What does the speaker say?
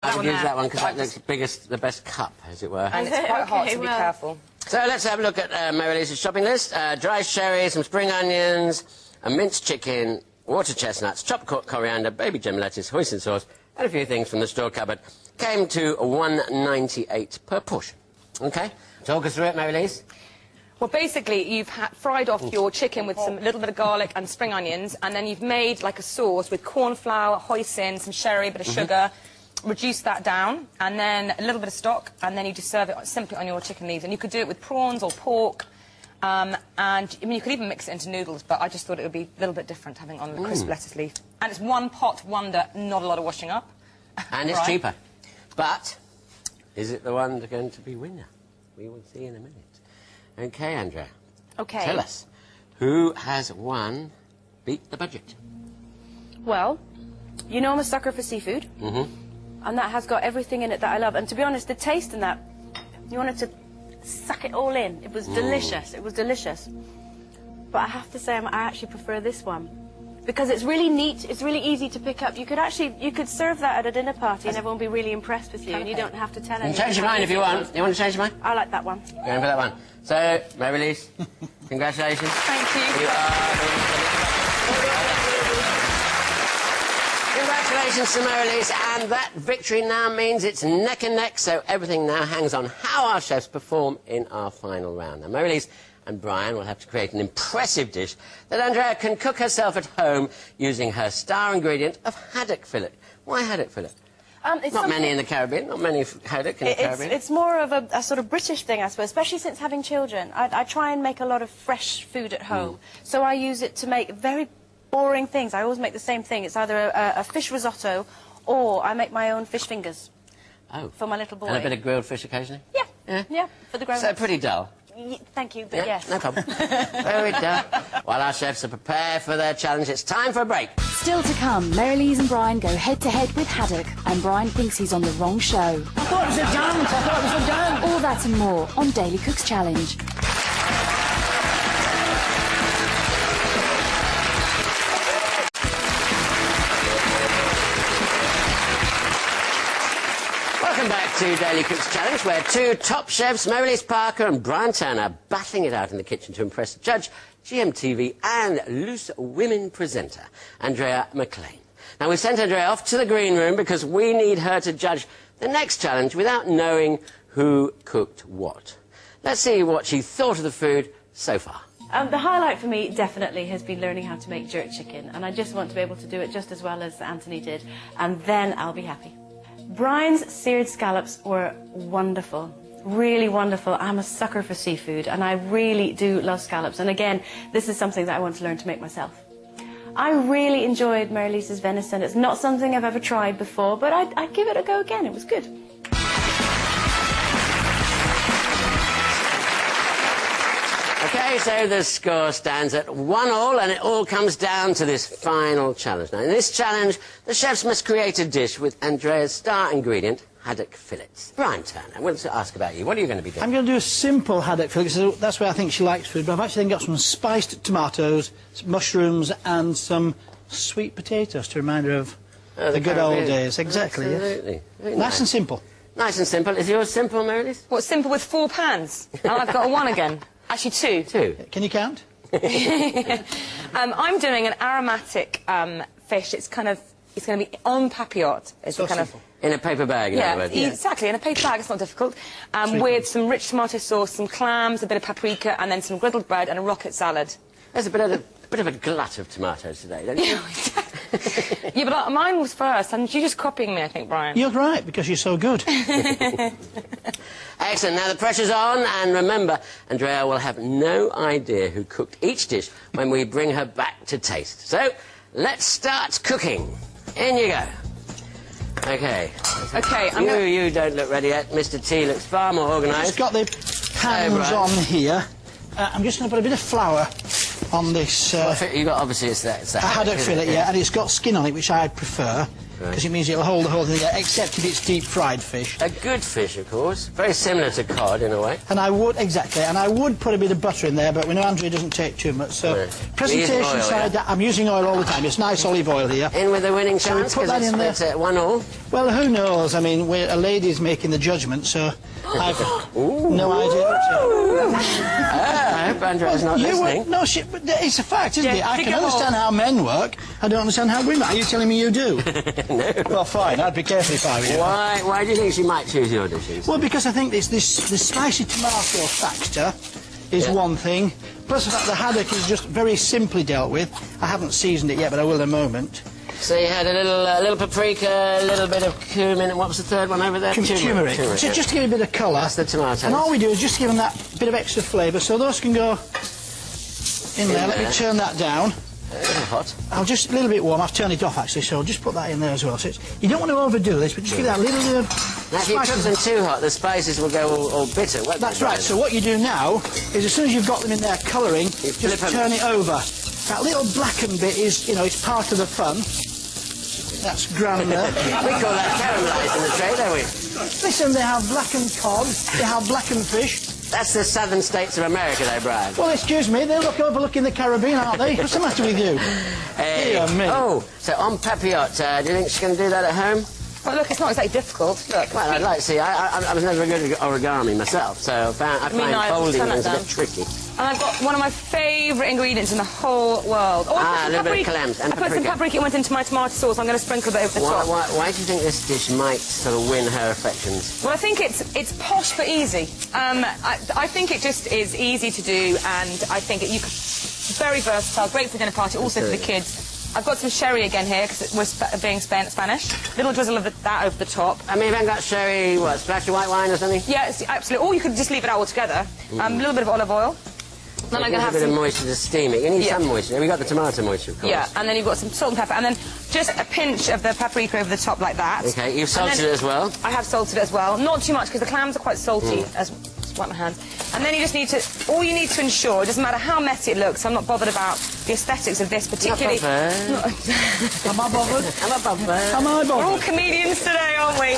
I would use that one because that looks the best cup, as it were. And it's quite hot, so be careful. So let's have a look at Mary-Lisa's shopping list. Dry cherries, some spring onions, a minced chicken, water chestnuts, chopped coriander, baby gem lettuce, hoisin sauce, and a few things from the store cupboard. Came to $1.98 per portion. OK? Talk us through it, Mary-Lisa. Well, basically, you've fried off your chicken with some little bit of garlic and spring onions, and then you've made like a sauce with corn flour, hoisin, some sherry, a bit of sugar, reduce that down, and then a little bit of stock, and then you just serve it simply on your chicken leaves. And you could do it with prawns or pork, and I mean, you could even mix it into noodles, but I just thought it would be a little bit different having on the crisp lettuce leaf. And it's one pot wonder, not a lot of washing up. And it's cheaper. But is it the one that's going to be winner? We will see in a minute. OK, Andrea. OK. Tell us, who has won Beat the Budget? Well, you know I'm a sucker for seafood. And that has got everything in it that I love. And to be honest, the taste in that, you wanted to suck it all in. It was delicious. It was delicious. But I have to say, I actually prefer this one. Because it's really neat, it's really easy to pick up. You could serve that at a dinner party and everyone will be really impressed with you, and you don't have to tell anyone. You can change your mind if you want. You want to change your mind? I like that one. Going for that one. So, Mary-Lisa, congratulations. Thank you. Congratulations to Mary-Lisa, and that victory now means it's neck and neck, so everything now hangs on how our chefs perform in our final round. Now, Mary-Lisa and Brian will have to create an impressive dish that Andrea can cook herself at home using her star ingredient of haddock fillet. Why haddock fillet? Not many in the Caribbean, not many haddock in the Caribbean. It's more of a sort of British thing, I suppose, especially since having children. I try and make a lot of fresh food at home, so I use it to make very boring things. I always make the same thing. It's either a fish risotto or I make my own fish fingers. Oh. For my little boy. And a bit of grilled fish occasionally? Yeah, for the grown-ups. So pretty dull. Thank you, but yes. No problem. Very dull. While our chefs are prepared for their challenge, it's time for a break. Still to come, Mary-Lisa and Brian go head-to-head with haddock, and Brian thinks he's on the wrong show. I thought it was a dance, I thought it was a dance. All that and more on Daily Cook's Challenge. Welcome back to Daily Cook's Challenge, where two top chefs, Mary-Lisa Parker and Brian Turner, are battling it out in the kitchen to impress judge, GMTV and Loose Women presenter, Andrea McLean. Now, we've sent Andrea off to the green room because we need her to judge the next challenge without knowing who cooked what. Let's see what she thought of the food so far. The highlight for me definitely has been learning how to make jerk chicken, and I just want to be able to do it just as well as Anthony did, and then I'll be happy. Brian's seared scallops were wonderful, really wonderful. I'm a sucker for seafood, and I really do love scallops. And again, this is something that I want to learn to make myself. I really enjoyed Mary-Lisa's venison. It's not something I've ever tried before, but I'd give it a go again. It was good. OK, so the score stands at 1-1, and it all comes down to this final challenge. Now, in this challenge, the chefs must create a dish with Andrea's star ingredient, haddock fillets. Brian Turner, I want to ask about you. What are you going to be doing? I'm going to do a simple haddock fillet, because that's where I think she likes food, but I've actually then got some spiced tomatoes, some mushrooms, and some sweet potatoes to remind her of the good old days. Exactly, absolutely. Yes. Nice and simple. Nice and simple. Is yours simple, Mary-Lisa? What, simple with 4 pans? Now I've got a 1 again. Actually, 2. 2. Can you count? I'm doing an aromatic fish. It's going to be en papillote. It's so kind simple. In a paper bag, in other words. Exactly, in a paper bag. It's not difficult. With some rich tomato sauce, some clams, a bit of paprika, and then some griddled bread and a rocket salad. There's a bit of a glut of tomatoes today, don't you? Yeah, but mine was first, and you're just copying me, I think, Brian. You're right, because you're so good. Excellent. Now the pressure's on, and remember, Andrea will have no idea who cooked each dish when we bring her back to taste. So, let's start cooking. In you go. OK. OK, You don't look ready yet. Mr T looks far more organised. I've just got the pans on here. I'm just going to put a bit of flour on this... you got, obviously, it's a haddock fillet, yeah, and it's got skin on it, which I prefer, because it means it'll hold the whole thing together, except if it's deep-fried fish. A good fish, of course. Very similar to cod, in a way. And I would, exactly, and I would put a bit of butter in there, but we know Andrea doesn't take too much, so... Presentation oil, side, I'm using oil all the time. It's nice olive oil here. In with the winning chance, put that in there. It's 1-1. Well, who knows? I mean, a lady's making the judgment, so I've no idea. I hope Andrea's not listening. No, but it's a fact, isn't it? I pick can it up. understand how men work. I don't understand how women. Are you telling me you do? No. Well, fine. I'd be careful if I were you. Why do you think she might choose your dishes? Well, because I think the spicy tomato factor is one thing. Plus the fact the haddock is just very simply dealt with. I haven't seasoned it yet, but I will in a moment. So you had a little paprika, a little bit of cumin, and what was the third one over there? Turmeric. So just to give it a bit of colour. That's the tomatoes. And all we do is just give them that bit of extra flavour, so those can go in there. Let me turn that down. A little hot. I'll just a little bit warm. I've turned it off actually, so I'll just put that in there as well. So you don't want to overdo this, but just give that a little bit of. Now, if you cook them too hot, the spices will go all bitter. That's right. So what you do now is, as soon as you've got them in there colouring, just turn it over. That little blackened bit is, you know, it's part of the fun. That's grand there. We call that caramelised in the tray, don't we? Listen, they have blackened cod, they have blackened fish. That's the southern states of America, though, Brian. Well, excuse me, they look overlooking the Caribbean, aren't they? What's the matter with you? Hey. Dear me. Oh, so on papillote, do you think she's going to do that at home? Well, look, it's not exactly difficult. Look. Well, I'd like to see. I was never good at origami myself, so I find folding things a bit tricky. And I've got one of my favourite ingredients in the whole world. Oh, a little bit of clams and I put some paprika. It went into my tomato sauce. I'm going to sprinkle a bit over the top. Why do you think this dish might sort of win her affections? Well, I think it's posh but easy. I think it just is easy to do, and I think very versatile, great for dinner party, also for the kids. I've got some sherry again here because we're being Spanish. Little drizzle of that over the top. I mean, if I haven't got sherry, what, splash of white wine or something? Yes, absolutely. Or you could just leave it out altogether. A little bit of olive oil. Then I'm going to have a bit some of moisture to steam it. You need some moisture. We got the tomato moisture, of course. Yeah, and then you've got some salt and pepper, and then just a pinch of the paprika over the top like that. Okay, you've salted it as well. I have salted it as well. Not too much because the clams are quite salty. Just wipe my hands. And then you just need to. All you need to ensure, it doesn't matter how messy it looks. I'm not bothered about the aesthetics of this particularly. Am I bothered? Am I bothered? Am I bothered? We're all comedians today, aren't we?